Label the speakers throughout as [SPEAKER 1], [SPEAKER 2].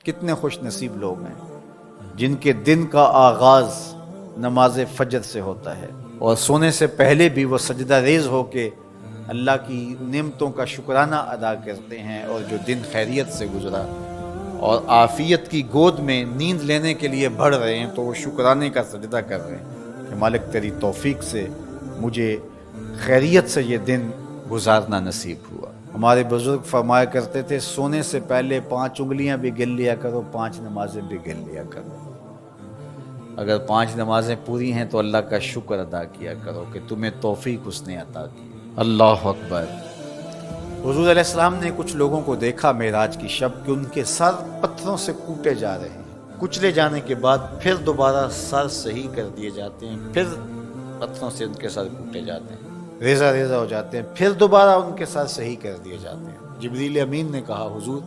[SPEAKER 1] کتنے خوش نصیب لوگ ہیں جن کے دن کا آغاز نماز فجر سے ہوتا ہے اور سونے سے پہلے بھی وہ سجدہ ریز ہو کے اللہ کی نعمتوں کا شکرانہ ادا کرتے ہیں، اور جو دن خیریت سے گزرا اور عافیت کی گود میں نیند لینے کے لیے بڑھ رہے ہیں تو وہ شکرانے کا سجدہ کر رہے ہیں کہ مالک تیری توفیق سے مجھے خیریت سے یہ دن گزارنا نصیب ہوا۔ ہمارے بزرگ فرمایا کرتے تھے سونے سے پہلے 5 انگلیاں بھی گن لیا کرو، 5 نمازیں بھی گن لیا کرو۔ اگر 5 نمازیں پوری ہیں تو اللہ کا شکر ادا کیا کرو کہ تمہیں توفیق اس نے عطا کی۔ اللہ اکبر۔ حضور علیہ السلام نے کچھ لوگوں کو دیکھا معراج کی شب کہ ان کے سر پتھروں سے کوٹے جا رہے ہیں، کچلے جانے کے بعد پھر دوبارہ سر صحیح کر دیے جاتے ہیں، پھر پتھروں سے ان کے سر کوٹے جاتے ہیں، ریزہ ریزہ ہو جاتے ہیں، پھر دوبارہ ان کے سر صحیح کر دیے جاتے ہیں۔ جبریل امین نے کہا حضور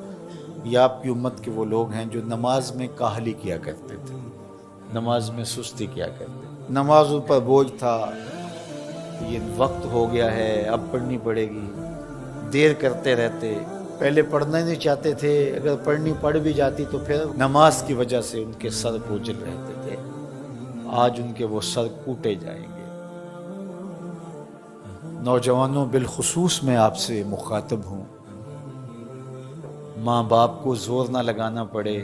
[SPEAKER 1] یہ آپ کی امت کے وہ لوگ ہیں جو نماز میں کاہلی کیا کرتے تھے، نماز میں سستی کیا کرتے تھے، نماز پر بوجھ تھا، یہ وقت ہو گیا ہے اب پڑھنی پڑے گی، دیر کرتے رہتے، پہلے پڑھنا ہی نہیں چاہتے تھے، اگر پڑھنی پڑھ بھی جاتی تو پھر نماز کی وجہ سے ان کے سر بوجھل رہتے تھے۔ آج ان کے وہ سر کوٹے جائیں گے۔ نوجوانوں بالخصوص میں آپ سے مخاطب ہوں، ماں باپ کو زور نہ لگانا پڑے،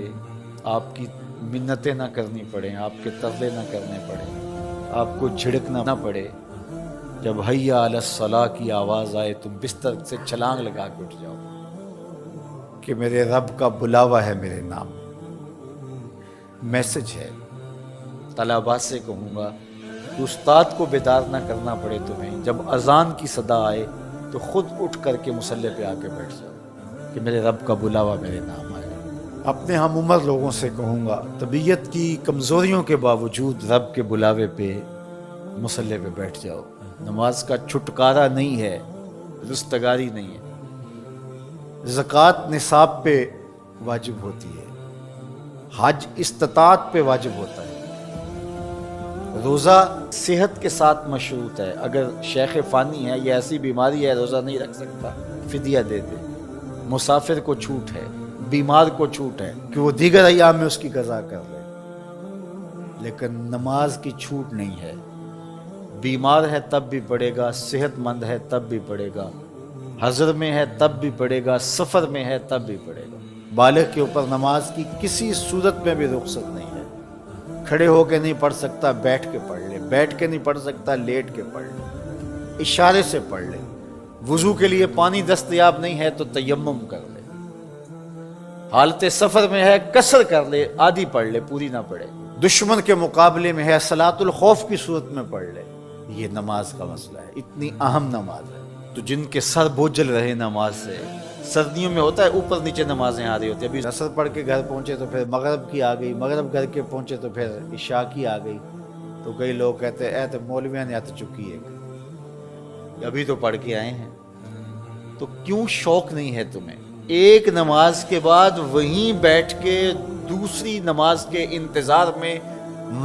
[SPEAKER 1] آپ کی منتیں نہ کرنی پڑیں، آپ کے ترلے نہ کرنے پڑیں، آپ کو جھڑکنا نہ پڑے، جب حیا علی الصلاۃ کی آواز آئے تم بستر سے چھلانگ لگا کے اٹھ جاؤ کہ میرے رب کا بلاوا ہے میرے نام۔ میسج ہے طلباء سے کہوں گا کہ استاد کو بیدار نہ کرنا پڑے تمہیں، جب اذان کی صدا آئے تو خود اٹھ کر کے مصلی پہ آ کے بیٹھ جاؤ کہ میرے رب کا بلاوا میرے نام آیا۔ اپنے ہم عمر لوگوں سے کہوں گا طبیعت کی کمزوریوں کے باوجود رب کے بلاوے پہ مصلی پہ بیٹھ جاؤ۔ نماز کا چھٹکارا نہیں ہے، رستگاری نہیں ہے۔ زکوٰۃ نصاب پہ واجب ہوتی ہے، حج استطاعت پہ واجب ہوتا ہے، روزہ صحت کے ساتھ مشروط ہے، اگر شیخ فانی ہے یا ایسی بیماری ہے روزہ نہیں رکھ سکتا فدیہ دے دے۔ مسافر کو چھوٹ ہے، بیمار کو چھوٹ ہے کہ وہ دیگر ایام میں اس کی قضا کر لے، لیکن نماز کی چھوٹ نہیں ہے۔ بیمار ہے تب بھی پڑھے گا، صحت مند ہے تب بھی پڑھے گا، حضر میں ہے تب بھی پڑھے گا، سفر میں ہے تب بھی پڑھے گا۔ بالغ کے اوپر نماز کی کسی صورت میں بھی رخصت نہیں ہے۔ کھڑے ہو کے نہیں پڑھ سکتا بیٹھ کے پڑھ لے، بیٹھ کے نہیں پڑھ سکتا لیٹ کے پڑھ لے، اشارے سے پڑھ لے۔ وضو کے لیے پانی دستیاب نہیں ہے تو تیمم کر لے، حالت سفر میں ہے قصر کر لے، آدھی پڑھ لے پوری نہ پڑھے، دشمن کے مقابلے میں ہے صلاۃ الخوف کی صورت میں پڑھ لے۔ یہ نماز کا مسئلہ ہے، اتنی اہم نماز ہے۔ تو جن کے سر بوجھل رہے نماز سے، سردیوں میں ہوتا ہے اوپر نیچے نمازیں آ رہی ہوتی ہیں، ابھی عصر پڑھ کے گھر پہنچے تو پھر مغرب کی آ گئی، مغرب گھر کے پہنچے تو پھر عشاء کی آ گئی، تو کئی لوگ کہتے ہیں اے تو مولویاں نے آت چکی ہے، ابھی تو پڑھ کے آئے ہیں۔ تو کیوں شوق نہیں ہے تمہیں؟ ایک نماز کے بعد وہیں بیٹھ کے دوسری نماز کے انتظار میں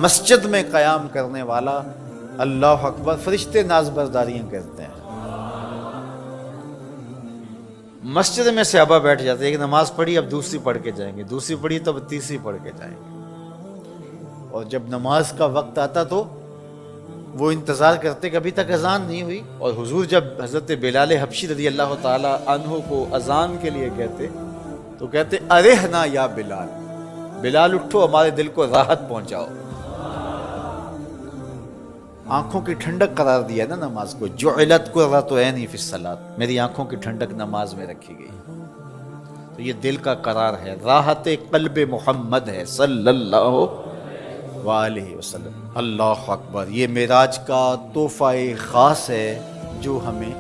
[SPEAKER 1] مسجد میں قیام کرنے والا اللہ اکبر، فرشتے ناز برداریاں کرتے ہیں۔ مسجد میں صحابہ بیٹھ جاتے ہیں، ایک نماز پڑھی اب دوسری پڑھ کے جائیں گے، دوسری پڑھی تو اب تیسری پڑھ کے جائیں گے، اور جب نماز کا وقت آتا تو وہ انتظار کرتے کہ ابھی تک اذان نہیں ہوئی، اور حضور جب حضرت بلال حبشی رضی اللہ تعالی عنہ کو اذان کے لیے کہتے تو کہتے ارحنا یا بلال، بلال اٹھو ہمارے دل کو راحت پہنچاؤ۔ آنکھوں کی ٹھنڈک قرار دیا نا نماز کو، جعلت قرۃ عینی فی الصلاۃ، میری آنکھوں کی ٹھنڈک نماز میں رکھی گئی، تو یہ دل کا قرار ہے، راحت قلب محمد ہے صلی اللہ وآلہ وسلم۔ اللہ اکبر، یہ معراج کا تحفہ خاص ہے جو ہمیں